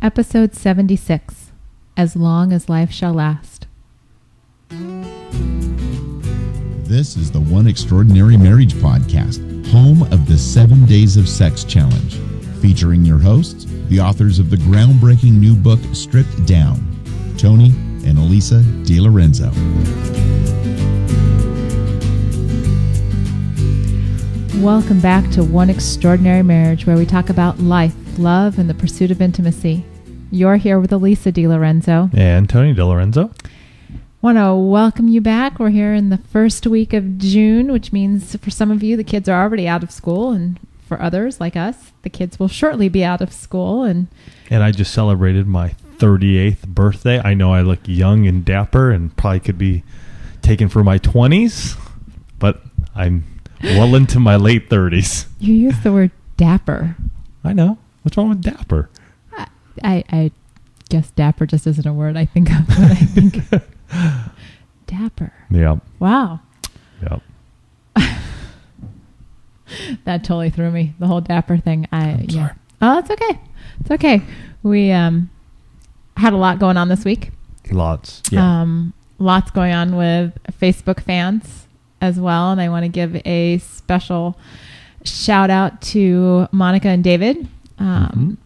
Episode 76, As Long as Life Shall Last. This is the One Extraordinary Marriage Podcast, home of the 7 Days of Sex Challenge, featuring your hosts, the authors of the groundbreaking new book, Stripped Down, Tony and Elisa DiLorenzo. Welcome back to One Extraordinary Marriage, where we talk about life, love, and the pursuit of intimacy. You're here with Elisa DiLorenzo. And Tony DiLorenzo. Want to welcome you back. We're here in the first week of June, which means for some of you, the kids are already out of school. And for others, like us, the kids will shortly be out of school. And I just celebrated my 38th birthday. I know I look young and dapper and probably could be taken for my 20s, but I'm well into my late 30s. You use the word dapper. I know. What's wrong with dapper? I guess dapper just isn't a word I think of when I think dapper. Yep. Wow. Yep. That totally threw me, the whole dapper thing. I'm sorry. Oh, it's okay. It's okay. We had a lot going on this week. Lots. Yeah. Lots going on with Facebook fans as well. And I want to give a special shout out to Monica and David.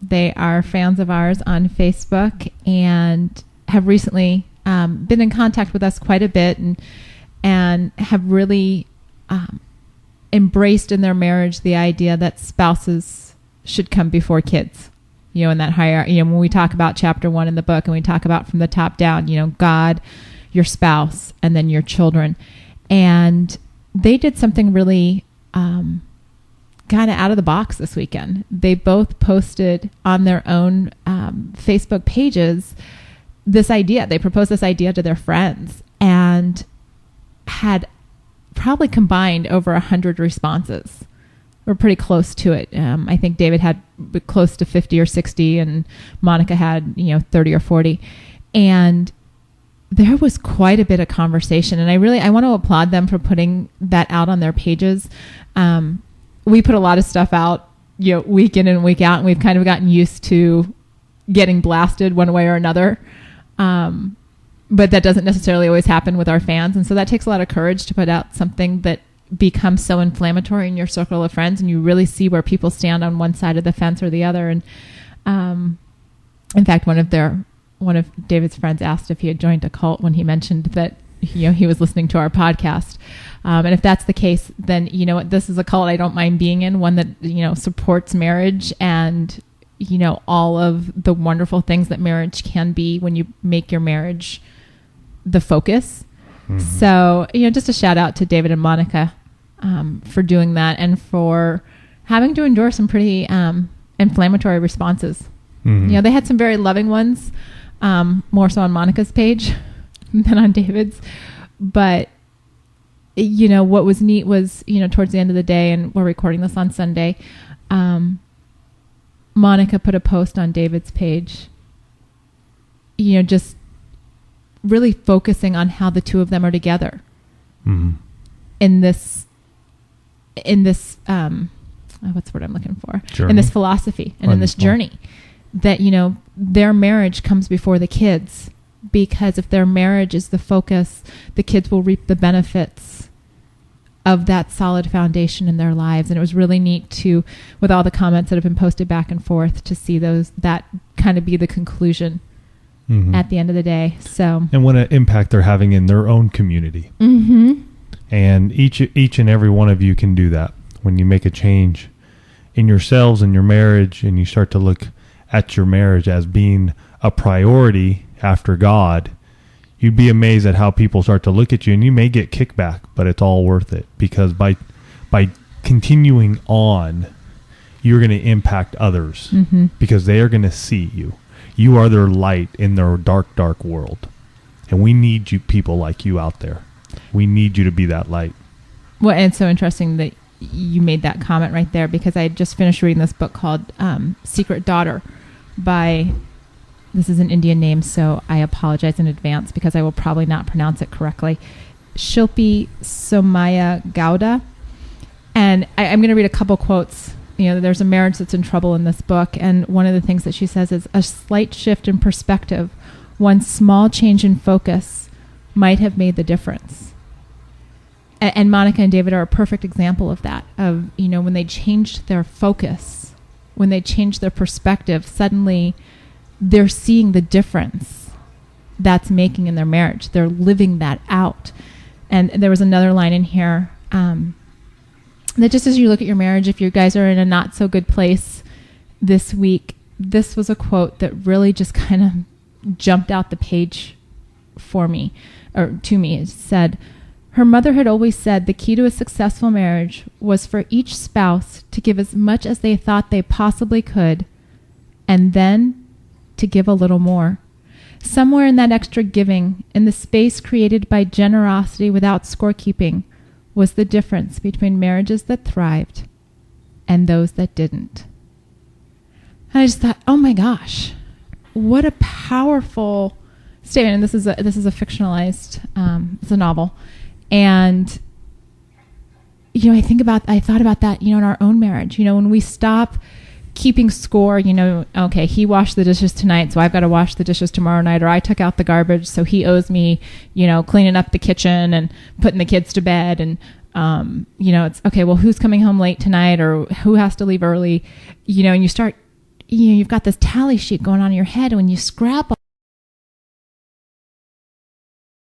They are fans of ours on Facebook and have recently been in contact with us quite a bit and have really embraced in their marriage the idea that spouses should come before kids. You know, in that hierarchy, when we talk about chapter 1 in the book and we talk about from the top down, God, your spouse, and then your children. And they did something really kind of out of the box this weekend. They both posted on their own Facebook pages this idea. They proposed this idea to their friends and had probably combined over 100 responses. We're pretty close to it. I think David had close to 50 or 60 and Monica had 30 or 40. And there was quite a bit of conversation. And I want to applaud them for putting that out on their pages. We put a lot of stuff out, week in and week out, and we've kind of gotten used to getting blasted one way or another. But that doesn't necessarily always happen with our fans. And so that takes a lot of courage to put out something that becomes so inflammatory in your circle of friends, and you really see where people stand on one side of the fence or the other. And in fact, one of David's friends asked if he had joined a cult when he mentioned that he was listening to our podcast. And if that's the case, then what, this is a cult I don't mind being in, one that supports marriage and all of the wonderful things that marriage can be when you make your marriage the focus. Mm-hmm. So just a shout out to David and Monica for doing that and for having to endure some pretty inflammatory responses. Mm-hmm. They had some very loving ones, more so on Monica's page than on David's, but what was neat was towards the end of the day, and we're recording this on Sunday, Monica put a post on David's page just really focusing on how the two of them are together in this what's the word I'm looking for, journey. In this philosophy and in this journey that their marriage comes before the kids, because if their marriage is the focus, the kids will reap the benefits of that solid foundation in their lives. And it was really neat to, with all the comments that have been posted back and forth, to see that kind of be the conclusion at the end of the day. So, and what an impact they're having in their own community. Mm-hmm. And each and every one of you can do that. When you make a change in yourselves and your marriage, and you start to look at your marriage as being a priority after God, you'd be amazed at how people start to look at you, and you may get kickback, but it's all worth it, because by continuing on, you're going to impact others because they are going to see you. You are their light in their dark, dark world. And we need you, people like you out there. We need you to be that light. Well, and it's so interesting that you made that comment right there, because I had just finished reading this book called Secret Daughter by, this is an Indian name, so I apologize in advance because I will probably not pronounce it correctly, Shilpi Somaya Gowda. And I'm going to read a couple quotes there's a marriage that's in trouble in this book. And one of the things that she says is a slight shift in perspective, one small change in focus might have made the difference. And Monica and David are a perfect example of that, of, when they changed their focus, when they changed their perspective, suddenly they're seeing the difference that's making in their marriage. They're living that out. And there was another line in here that just as you look at your marriage, if you guys are in a not so good place this week, this was a quote that really just kind of jumped out the page for me, or to me. It said, her mother had always said the key to a successful marriage was for each spouse to give as much as they thought they possibly could, and then to give a little more. Somewhere in that extra giving, in the space created by generosity without scorekeeping, was the difference between marriages that thrived and those that didn't. And I just thought, oh my gosh, what a powerful statement. And this is a fictionalized, it's a novel. And, I thought about that, in our own marriage, when we stop keeping score, okay, he washed the dishes tonight, so I've got to wash the dishes tomorrow night, or I took out the garbage, so he owes me, cleaning up the kitchen and putting the kids to bed. And, it's okay, well, who's coming home late tonight, or who has to leave early, and you start, you've got this tally sheet going on in your head. And when you scrap